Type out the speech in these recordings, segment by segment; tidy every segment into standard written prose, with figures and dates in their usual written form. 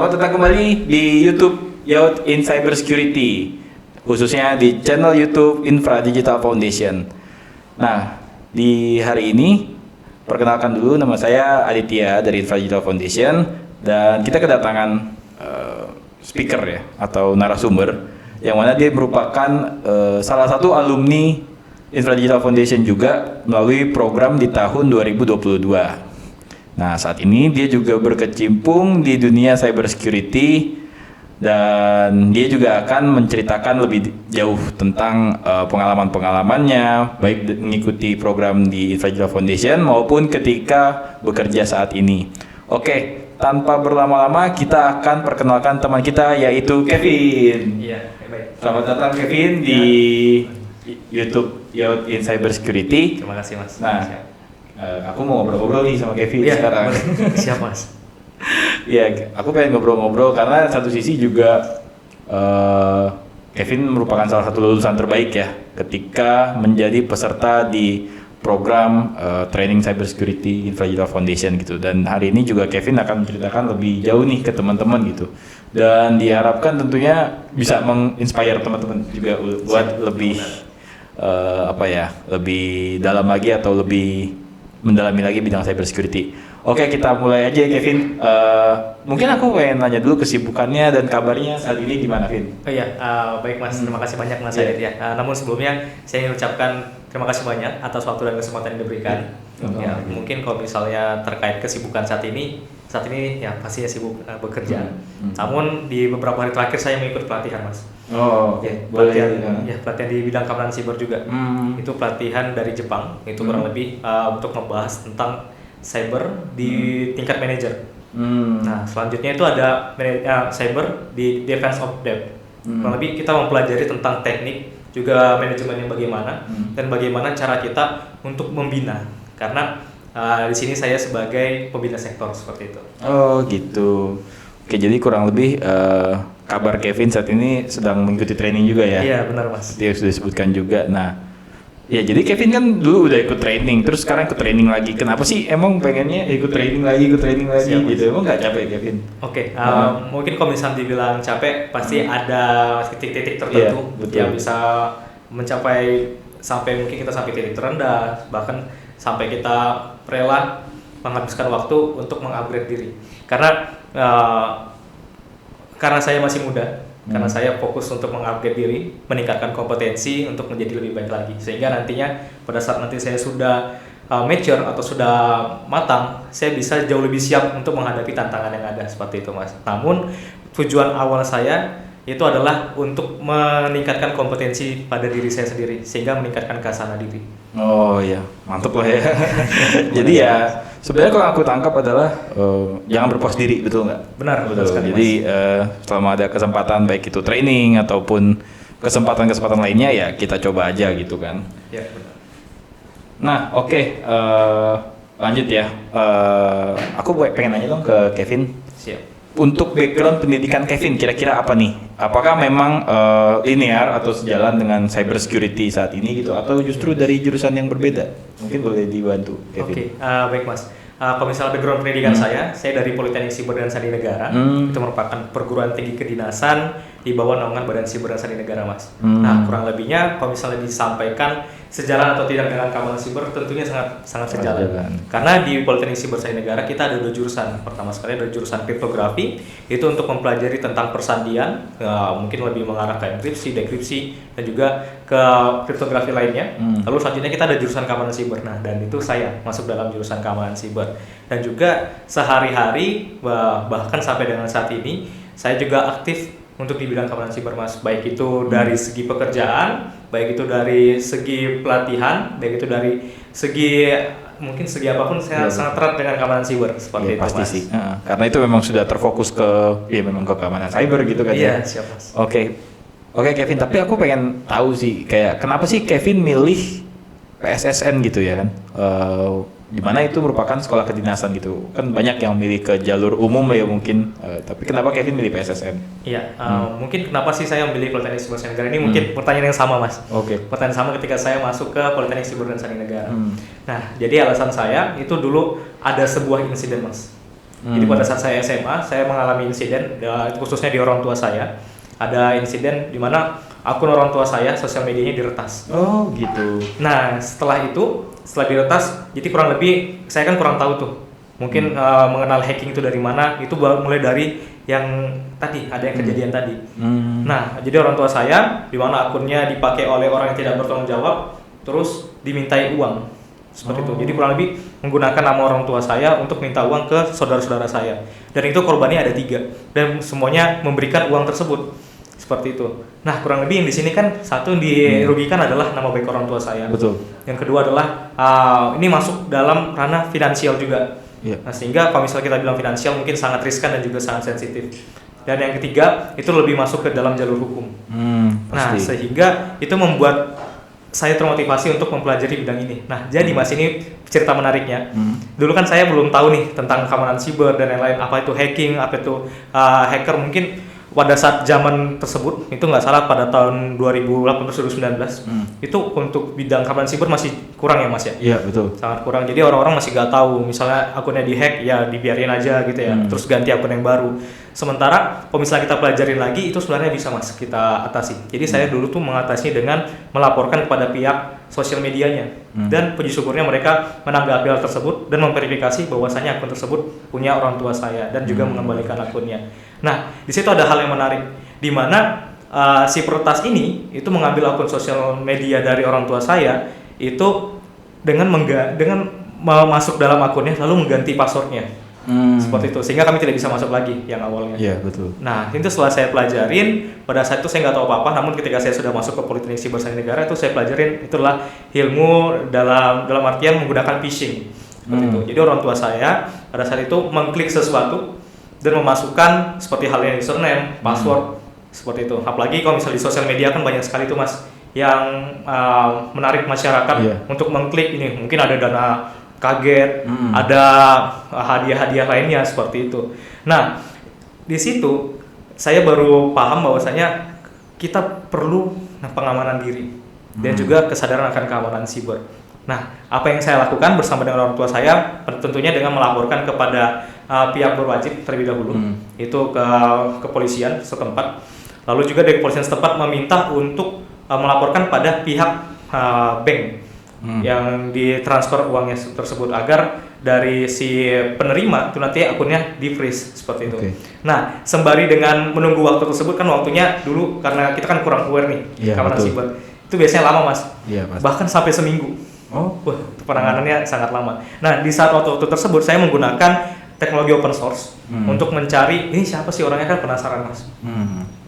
Selamat datang kembali di YouTube Youth in Cybersecurity, khususnya di channel YouTube Infra Digital Foundation. Nah, di hari ini perkenalkan dulu, nama saya Aditya dari Infra Digital Foundation, dan kita kedatangan speaker ya atau narasumber yang mana dia merupakan salah satu alumni Infra Digital Foundation juga melalui program di tahun 2022. Nah, saat ini dia juga berkecimpung di dunia cybersecurity dan dia juga akan menceritakan lebih jauh tentang pengalaman-pengalamannya baik mengikuti program di Infra Digital Foundation maupun ketika bekerja saat ini. Oke, tanpa berlama-lama kita akan perkenalkan teman kita yaitu Kevin. Iya, baik. Selamat datang Kevin di YouTube Youth in Cybersecurity. Terima kasih Mas. Nah, aku mau ngobrol-ngobrol nih sama Kevin sekarang. Siap Mas. Iya, aku pengen ngobrol-ngobrol karena satu sisi juga Kevin merupakan salah satu lulusan terbaik ya ketika menjadi peserta di program training cybersecurity Infra Digital Foundation gitu. Dan hari ini juga Kevin akan menceritakan lebih jauh nih ke teman-teman gitu. Dan diharapkan tentunya bisa menginspire teman-teman juga buat lebih lebih dalam lagi atau lebih mendalami lagi bidang cybersecurity. Oke, kita mulai aja Kevin. Mungkin aku pengen nanya dulu kesibukannya dan kabarnya saat ini gimana, Vin? Oh iya, baik Mas. Terima kasih banyak Mas Adit ya. Namun sebelumnya saya ingin ucapkan terima kasih banyak atas waktu dan kesempatan yang diberikan. Ya, mungkin kalau misalnya terkait kesibukan saat ini ya pastinya sibuk bekerja. Namun di beberapa hari terakhir saya mengikuti pelatihan Mas. Oh, oke. Pelatihan di bidang keamanan siber juga. Itu pelatihan dari Jepang. Itu kurang lebih untuk membahas tentang cyber di tingkat manajer. Nah, selanjutnya itu ada cyber di defense of dev. Kurang lebih kita mempelajari tentang teknik juga manajemennya bagaimana dan bagaimana cara kita untuk membina. Karena di sini saya sebagai pembina sektor seperti itu. Oh, gitu. Oke, jadi kurang lebih kabar Kevin saat ini sedang mengikuti training juga ya? Iya, benar Mas. Dia sudah disebutkan juga. Nah, ya jadi Kevin kan dulu udah ikut training, terus sekarang ikut training lagi. Kenapa sih emang pengennya ikut training lagi Siap, gitu? Emang nggak capek Kevin? Oke, mungkin kalau misalnya dibilang capek, pasti ada titik-titik tertentu yang bisa mencapai sampai mungkin kita sampai titik terendah, bahkan sampai kita rela menghabiskan waktu untuk mengupgrade diri. Karena saya masih muda, karena saya fokus untuk mengupgrade diri, meningkatkan kompetensi untuk menjadi lebih baik lagi. Sehingga nantinya pada saat nanti saya sudah mature atau sudah matang, saya bisa jauh lebih siap untuk menghadapi tantangan yang ada seperti itu Mas. Namun tujuan awal saya itu adalah untuk meningkatkan kompetensi pada diri saya sendiri sehingga meningkatkan keasana diri. Oh iya, mantep lah ya. Jadi ya sebenarnya kalau aku tangkap adalah jangan berpuas diri, betul nggak? Benar, betul sekali. Jadi selama ada kesempatan baik itu training ataupun kesempatan-kesempatan lainnya ya kita coba aja gitu kan. Ya, benar. Nah, oke, lanjut ya. Aku pengen nanya dong ke Kevin. Siap. Untuk background pendidikan Kevin kira-kira apa nih? Apakah memang linear atau sejalan dengan cybersecurity saat ini gitu atau justru dari jurusan yang berbeda? Mungkin boleh dibantu Kevin. Oke, baik Mas. Kalau misalnya background pendidikan saya dari Politeknik Siber dan Sandi Negara. Itu merupakan perguruan tinggi kedinasan di bawah naungan Badan Siber dan Sandi Negara Mas. Nah, kurang lebihnya kalau misalnya disampaikan sejalan atau tidak dengan keamanan siber tentunya sangat sejalan. Karena di Politeknik Siber Sandi Negara kita ada 2 jurusan. Pertama sekali ada jurusan kriptografi, itu untuk mempelajari tentang persandian, mungkin lebih mengarah ke enkripsi, dekripsi dan juga ke kriptografi lainnya. Lalu selanjutnya kita ada jurusan keamanan siber. Nah, dan itu saya masuk dalam jurusan keamanan siber. Dan juga sehari-hari bahkan sampai dengan saat ini saya juga aktif untuk di bidang keamanan siber Mas, baik itu dari segi pekerjaan, baik itu dari segi pelatihan, baik itu dari segi mungkin segi apapun saya sangat erat dengan keamanan siber seperti itu pasti Mas. Sih. Karena itu memang sudah terfokus ke memang ke keamanan cyber gitu kan ya. Iya, siap Mas. Oke Kevin, tapi aku pengen tahu sih kayak kenapa sih Kevin milih PSSN gitu ya kan? Di mana itu merupakan sekolah kedinasan gitu. Kan banyak yang milih ke jalur umum ya mungkin. Tapi kenapa Kevin milih PSSN? Iya, mungkin kenapa sih saya memilih Politeknik Siber Sandi Negara ini mungkin pertanyaan yang sama Mas. Oke. Pertanyaan sama ketika saya masuk ke Politeknik Siber dan Sandi Negara. Nah, jadi alasan saya itu dulu ada sebuah insiden Mas. Jadi pada saat saya SMA, saya mengalami insiden, khususnya di orang tua saya. Ada insiden di mana akun orang tua saya, sosial medianya diretas. Oh gitu. Nah setelah diretas, jadi kurang lebih saya kan kurang tahu tuh. Mungkin mengenal hacking itu dari mana, itu mulai dari yang tadi, ada yang kejadian tadi. Nah jadi orang tua saya, di mana akunnya dipakai oleh orang yang tidak bertanggung jawab, terus dimintai uang. Seperti itu. Jadi kurang lebih menggunakan nama orang tua saya untuk minta uang ke saudara-saudara saya. Dan itu korbannya ada 3 dan semuanya memberikan uang tersebut. Seperti itu. Nah, kurang lebih yang di sini kan satu yang dirugikan adalah nama baik orang tua saya. Betul. Yang kedua adalah ini masuk dalam ranah finansial juga. Iya. Nah, sehingga kalau misalnya kita bilang finansial mungkin sangat riskan dan juga sangat sensitif. Dan yang ketiga itu lebih masuk ke dalam jalur hukum. Nah, sehingga itu membuat saya termotivasi untuk mempelajari bidang ini. Nah, jadi Mas, ini cerita menariknya. Dulu kan saya belum tahu nih tentang keamanan siber dan lain-lain, apa itu hacking, apa itu hacker. Mungkin pada saat zaman tersebut, itu nggak salah pada tahun 2018-2019, itu untuk bidang keamanan siber masih kurang ya Mas ya? Iya, betul. Sangat kurang, jadi orang-orang masih nggak tahu, misalnya akunnya dihack, ya dibiarin aja gitu ya, terus ganti akun yang baru. Sementara kalau misalnya kita pelajarin lagi, itu sebenarnya bisa Mas kita atasi. Jadi saya dulu tuh mengatasi dengan melaporkan kepada pihak sosial medianya, dan puji syukurnya mereka menanggapi hal tersebut dan memverifikasi bahwasanya akun tersebut punya orang tua saya dan juga mengembalikan akunnya. Nah, di situ ada hal yang menarik, di mana si peretas ini itu mengambil akun sosial media dari orang tua saya itu dengan masuk dalam akunnya lalu mengganti passwordnya. Seperti itu, sehingga kami tidak bisa masuk lagi yang awalnya. Iya, betul. Nah, itu setelah saya pelajarin, pada saat itu saya nggak tahu apa-apa, namun ketika saya sudah masuk ke Politeknik Siber Sandi Negara, itu saya pelajarin itulah ilmu dalam artian menggunakan phishing. Seperti itu. Jadi orang tua saya pada saat itu mengklik sesuatu dan memasukkan seperti halnya username, password, seperti itu. Apalagi kalau misalnya di sosial media kan banyak sekali tuh Mas yang menarik masyarakat untuk mengklik ini. Mungkin ada dana kaget, ada hadiah-hadiah lainnya seperti itu. Nah, di situ saya baru paham bahwasanya kita perlu pengamanan diri dan juga kesadaran akan keamanan siber. Nah, apa yang saya lakukan bersama dengan orang tua saya tentunya dengan melaporkan kepada pihak berwajib terlebih dahulu, itu ke kepolisian setempat. Lalu juga dari kepolisian setempat meminta untuk melaporkan pada pihak bank yang ditransfer uangnya tersebut agar dari si penerima itu nanti akunnya di freeze seperti itu. Nah, sembari dengan menunggu waktu tersebut kan waktunya dulu karena kita kan kurang aware nih keamanan siber. Itu biasanya lama Mas. Bahkan sampai seminggu. Wah, penanganannya sangat lama. Nah, di saat waktu tersebut saya menggunakan teknologi open source untuk mencari ini siapa sih orangnya, kan penasaran Mas.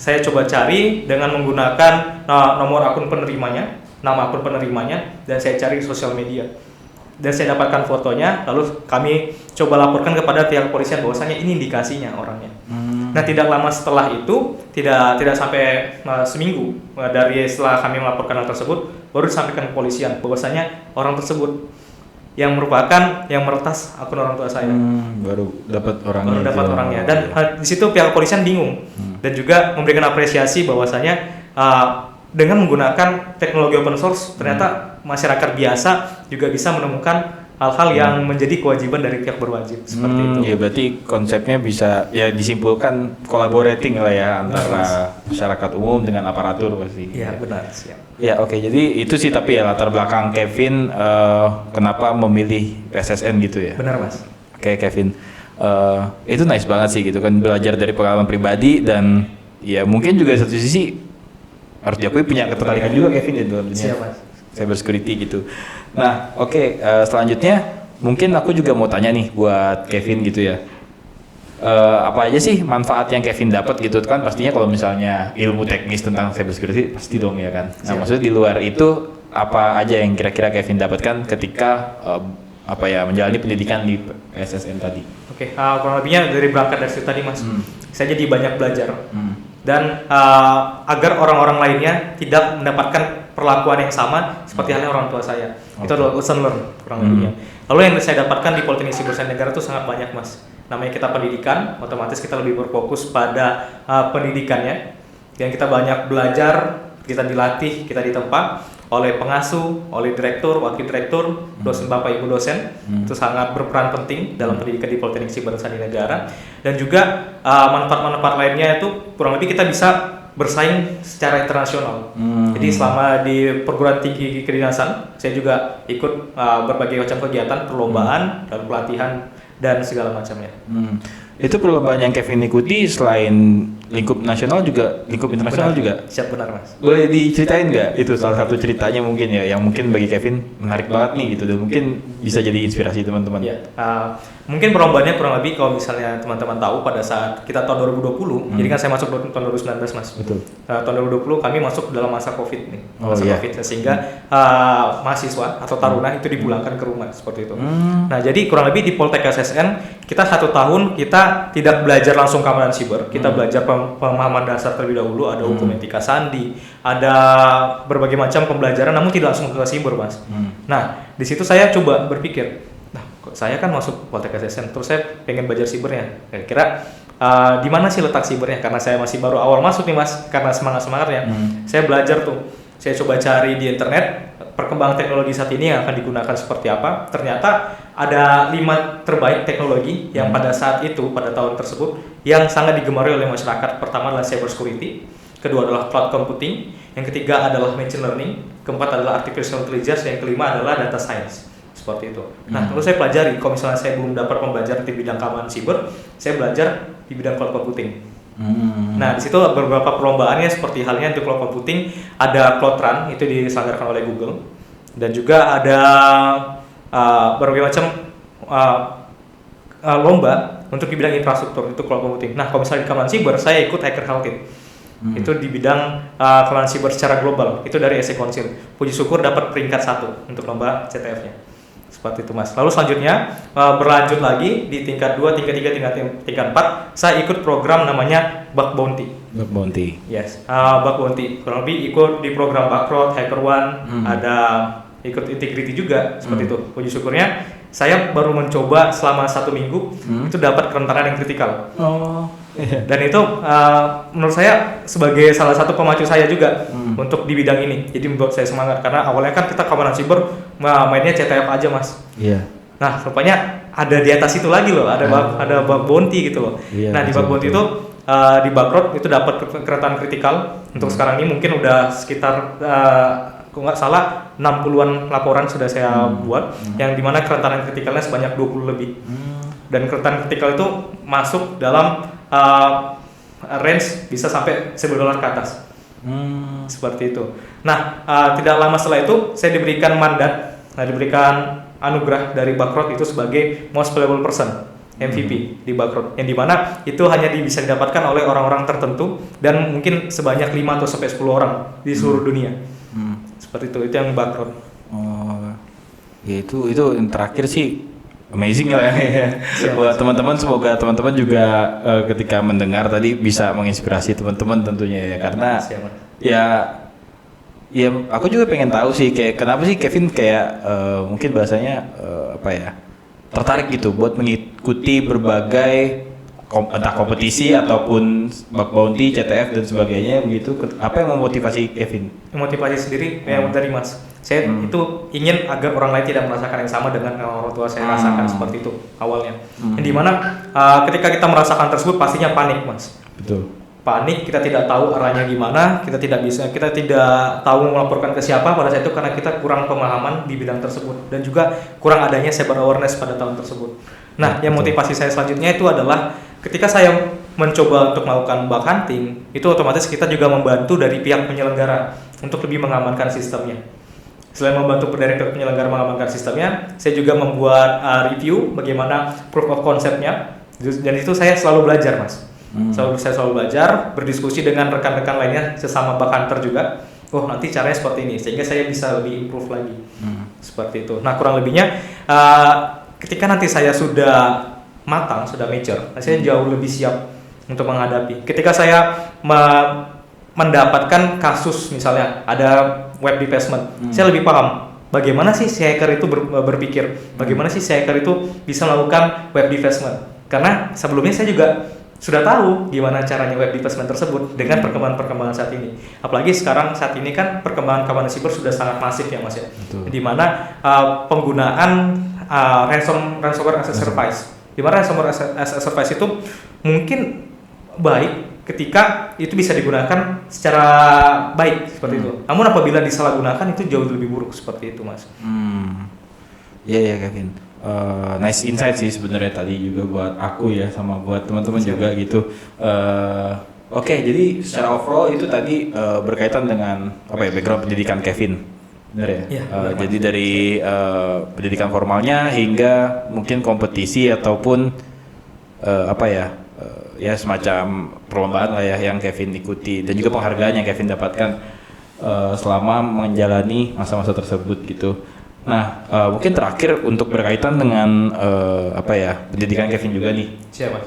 Saya coba cari dengan menggunakan nomor akun penerimanya, nama akun penerimanya, dan saya cari di sosial media. Dan saya dapatkan fotonya, lalu kami coba laporkan kepada pihak kepolisian bahwasanya ini indikasinya orangnya. Nah, tidak lama setelah itu, tidak sampai seminggu dari setelah kami melaporkan hal tersebut, baru disampaikan ke kepolisian bahwasanya orang tersebut yang merupakan yang meretas akun orang tua saya. Baru dapat orangnya. Baru dapat orangnya. Dan di situ pihak kepolisian bingung dan juga memberikan apresiasi bahwasanya dengan menggunakan teknologi open source ternyata masyarakat biasa juga bisa menemukan hal-hal yang menjadi kewajiban dari pihak berwajib seperti itu. Ya berarti konsepnya bisa ya disimpulkan collaborating lah ya antara masyarakat umum dengan aparatur pasti. Iya, benar, siap. Ya oke, jadi itu sih tapi ya latar belakang Kevin kenapa memilih PSSN gitu ya. Benar Mas. Oke Kevin, itu nice banget sih gitu kan, belajar dari pengalaman pribadi dan ya mungkin juga satu sisi harus diakui punya ketertarikan juga Kevin di dalam dunia cyber security gitu. Nah oke, selanjutnya mungkin aku juga mau tanya nih buat Kevin gitu ya. Apa aja sih manfaat yang Kevin dapat gitu kan, pastinya kalau misalnya ilmu teknis tentang cyber security pasti dong ya kan. Nah maksudnya di luar itu apa aja yang kira-kira Kevin dapatkan ketika menjalani pendidikan di PSSN tadi? Oke, kurang lebihnya dari berangkat dari tadi Mas, saya jadi banyak belajar dan agar orang-orang lainnya tidak mendapatkan perlakuan yang sama seperti halnya orang tua saya. Itu adalah lesson learn kurang lebihnya. Lalu yang saya dapatkan di Politeknik Siber Sandi Negara itu sangat banyak Mas. Namanya kita pendidikan, otomatis kita lebih berfokus pada pendidikannya dan kita banyak belajar, kita dilatih, kita ditempa oleh pengasuh, oleh direktur, wakil direktur, dosen Bapak Ibu dosen. Itu sangat berperan penting dalam pendidikan di Politeknik Siber dan Sandi Negara. Dan juga manfaat-manfaat lainnya itu kurang lebih kita bisa bersaing secara internasional. Jadi selama di perguruan tinggi kedinasan, saya juga ikut berbagai macam kegiatan, perlombaan, dan pelatihan dan segala macamnya. Itu perlombaan yang Kevin ikuti selain lingkup nasional juga lingkup internasional juga? Siap, benar Mas. Boleh diceritain nggak? Itu salah satu ceritanya mungkin ya, yang mungkin bagi Kevin menarik banget nih gitu, dan mungkin bisa jadi inspirasi teman-teman. Ya, mungkin perlombaannya kurang lebih kalau misalnya teman-teman tahu pada saat kita tahun 2020, jadi kan saya masuk tahun 2019 Mas. Betul. Tahun 2020 kami masuk dalam masa COVID nih, masa iya. COVID, sehingga mahasiswa atau taruna itu dipulangkan ke rumah seperti itu. Nah, jadi kurang lebih di Poltek SSN kita 1 tahun kita tidak belajar langsung keamanan siber, kita belajar pemahaman dasar terlebih dahulu, ada hukum etika sandi, ada berbagai macam pembelajaran, namun tidak langsung ke siber Mas. Nah, di situ saya coba berpikir, nah, saya kan masuk Poltek SSN, terus saya pengen belajar sibernya. Kira-kira di mana sih letak sibernya? Karena saya masih baru awal masuk nih Mas, karena semangatnya. Saya belajar tuh, saya coba cari di internet perkembangan teknologi saat ini yang akan digunakan seperti apa. Ternyata ada 5 terbaik teknologi yang pada saat itu, pada tahun tersebut, yang sangat digemari oleh masyarakat. Pertama adalah cyber security, kedua adalah cloud computing, yang ketiga adalah machine learning, keempat adalah artificial intelligence, yang kelima adalah data science. Seperti itu. Nah, terus saya pelajari, kalau misalnya saya belum dapat pembelajaran di bidang keamanan siber, saya belajar di bidang cloud computing. Nah, di situ beberapa perlombaannya seperti halnya untuk cloud computing, ada Cloud Run, itu diselenggarakan oleh Google, dan juga ada berbagai macam lomba untuk di bidang infrastruktur, itu cloud computing. Nah, kalau misalnya di keamanan siber, saya ikut Hacker Health. Itu di bidang keamanan siber secara global, itu dari SC Council. Puji syukur dapat peringkat 1 untuk lomba CTF-nya. Seperti itu Mas. Lalu selanjutnya berlanjut lagi di tingkat 2, tingkat 3, tingkat 4, saya ikut program namanya Bug Bounty. Bug Bounty. Yes, Bug Bounty. Kurang lebih ikut di program Backrot, HackerOne, ada ikut Integrity juga, seperti itu. Puji syukurnya saya baru mencoba selama 1 minggu, itu dapat kerentanan yang kritikal. Dan itu menurut saya sebagai salah satu pemacu saya juga untuk di bidang ini. Jadi membuat saya semangat, karena awalnya kan kita keamanan siber mainnya CTF aja Mas. Iya. Nah, rupanya ada di atas itu lagi loh, ada bug bounty gitu loh. Iya, Nah, di bug bounty itu di Backrot itu dapat kerentanan kritikal. Untuk sekarang ini mungkin udah sekitar kalau nggak salah 60-an laporan sudah saya buat, yang dimana kerentanan kritikalnya sebanyak 20 lebih. Dan kerentanan kritikal itu masuk dalam range bisa sampai $1 ke atas. Seperti itu. Nah, tidak lama setelah itu saya diberikan mandat, diberikan anugerah dari Backrot itu sebagai most valuable person, MVP di Backrot, yang dimana itu hanya bisa didapatkan oleh orang-orang tertentu dan mungkin sebanyak 5 atau sampai 10 orang di seluruh dunia. Seperti itu yang Backrot. Ya itu yang terakhir sih amazing lah ya. Buat teman-teman, semoga teman-teman juga ketika mendengar tadi bisa menginspirasi teman-teman tentunya ya, karena ya aku juga pengen tahu sih kayak kenapa sih Kevin kayak mungkin bahasanya tertarik gitu buat mengikuti berbagai entah kompetisi ataupun bug bounty, CTF dan sebagainya begitu. Apa yang memotivasi Kevin? Motivasi sendiri yang dari Mas. Saya itu ingin agar orang lain tidak merasakan yang sama dengan yang orang tua saya rasakan, seperti itu awalnya. Yang dimana ketika kita merasakan tersebut pastinya panik Mas. Betul. Panik, kita tidak tahu arahnya gimana, kita tidak tahu melaporkan ke siapa pada saat itu karena kita kurang pemahaman di bidang tersebut dan juga kurang adanya cyber awareness pada tahun tersebut. Nah, yang motivasi saya selanjutnya itu adalah ketika saya mencoba untuk melakukan bug hunting, itu otomatis kita juga membantu dari pihak penyelenggara untuk lebih mengamankan sistemnya. Selain membantu dari pihak penyelenggara mengamankan sistemnya, saya juga membuat review bagaimana proof of concept-nya, dan itu saya selalu belajar Mas. Saya selalu belajar, berdiskusi dengan rekan-rekan lainnya sesama bug hunter juga. Oh, nanti caranya seperti ini, sehingga saya bisa lebih improve lagi. Seperti itu. Nah, kurang lebihnya ketika nanti saya sudah matang, sudah mature, saya jauh lebih siap untuk menghadapi. Ketika saya mendapatkan kasus, misalnya ada web defacement, saya lebih paham bagaimana sih si hacker itu berpikir, bagaimana sih si hacker itu bisa melakukan web defacement. Karena sebelumnya saya juga sudah tahu gimana caranya web development tersebut dengan perkembangan saat ini. Apalagi saat ini kan perkembangan keamanan siber sudah sangat masif ya Mas ya. Betul. Di mana penggunaan ransomware as a service. Di mana ransomware as a service itu mungkin baik ketika itu bisa digunakan secara baik seperti itu. Namun apabila disalahgunakan itu jauh lebih buruk seperti itu Mas. Iya Kevin. Nice insight sih sebenarnya tadi juga buat aku ya sama buat teman-teman juga gitu. Oke, jadi secara overall itu tadi berkaitan dengan background pendidikan Kevin, benar ya? Iya, benar, jadi dari pendidikan formalnya hingga mungkin kompetisi ataupun ya semacam perlombaan lah ya yang Kevin ikuti dan juga penghargaan yang Kevin dapatkan selama menjalani masa-masa tersebut gitu. Nah, mungkin terakhir untuk berkaitan dengan pendidikan Kevin juga nih. Siapa?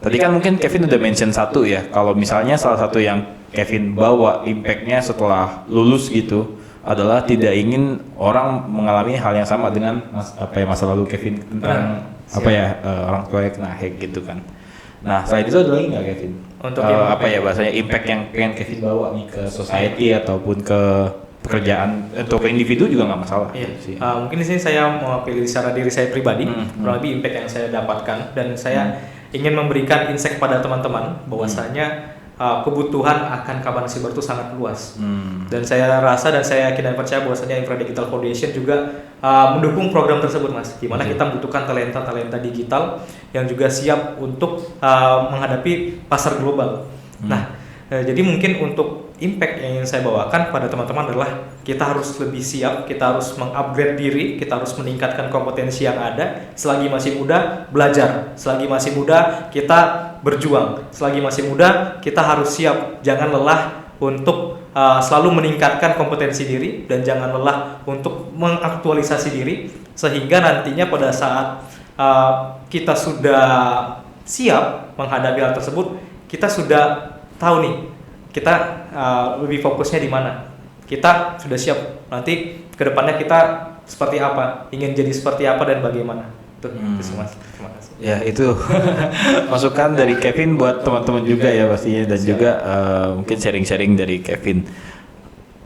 Tadi kan mungkin Kevin udah mention satu ya, kalau misalnya salah satu yang Kevin bawa impact-nya setelah lulus gitu adalah tidak ingin orang mengalami hal yang sama dengan masa lalu Kevin tentang orang tua yang kena hack gitu kan. Nah, selain itu ada lagi nggak Kevin? Untuk bahasanya impact yang pengen Kevin bawa nih ke society ataupun ke pekerjaan atau ke individu juga nggak masalah. Iya. Sih. Mungkin di sini saya mau pilih secara diri saya pribadi, kurang lebih impact yang saya dapatkan dan saya ingin memberikan insight kepada teman-teman bahwasanya kebutuhan akan keamanan siber itu sangat luas. Dan saya rasa dan saya yakin dan percaya bahwasanya Infra Digital Foundation juga mendukung program tersebut Mas. Di mana kita membutuhkan talenta-talenta digital yang juga siap untuk menghadapi pasar global. Nah, jadi mungkin untuk impact yang ingin saya bawakan pada teman-teman adalah kita harus lebih siap, kita harus mengupgrade diri, kita harus meningkatkan kompetensi yang ada. Selagi masih muda, belajar. Selagi masih muda, kita berjuang. Selagi masih muda, kita harus siap. Jangan lelah untuk selalu meningkatkan kompetensi diri dan jangan lelah untuk mengaktualisasi diri sehingga nantinya pada saat kita sudah siap menghadapi hal tersebut, kita sudah tahu nih kita lebih fokusnya di mana. Kita sudah siap nanti kedepannya kita seperti apa, ingin jadi seperti apa dan bagaimana. Itu Mas. Terima kasih. Ya itu masukan dari Kevin buat teman-teman juga ya pastinya dan juga mungkin sharing-sharing dari Kevin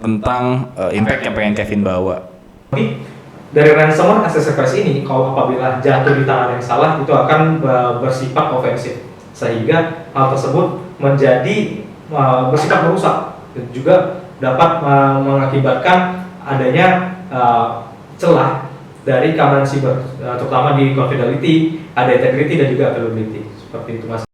tentang impact yang pengen Kevin bawa. Dari ransomware as a service ini, kalau apabila jatuh di tangan yang salah itu akan bersifat ofensif sehingga hal tersebut menjadi bersifat merusak dan juga dapat mengakibatkan adanya celah dari keamanan siber, terutama di confidentiality, ada integrity dan juga availability seperti itu Mas.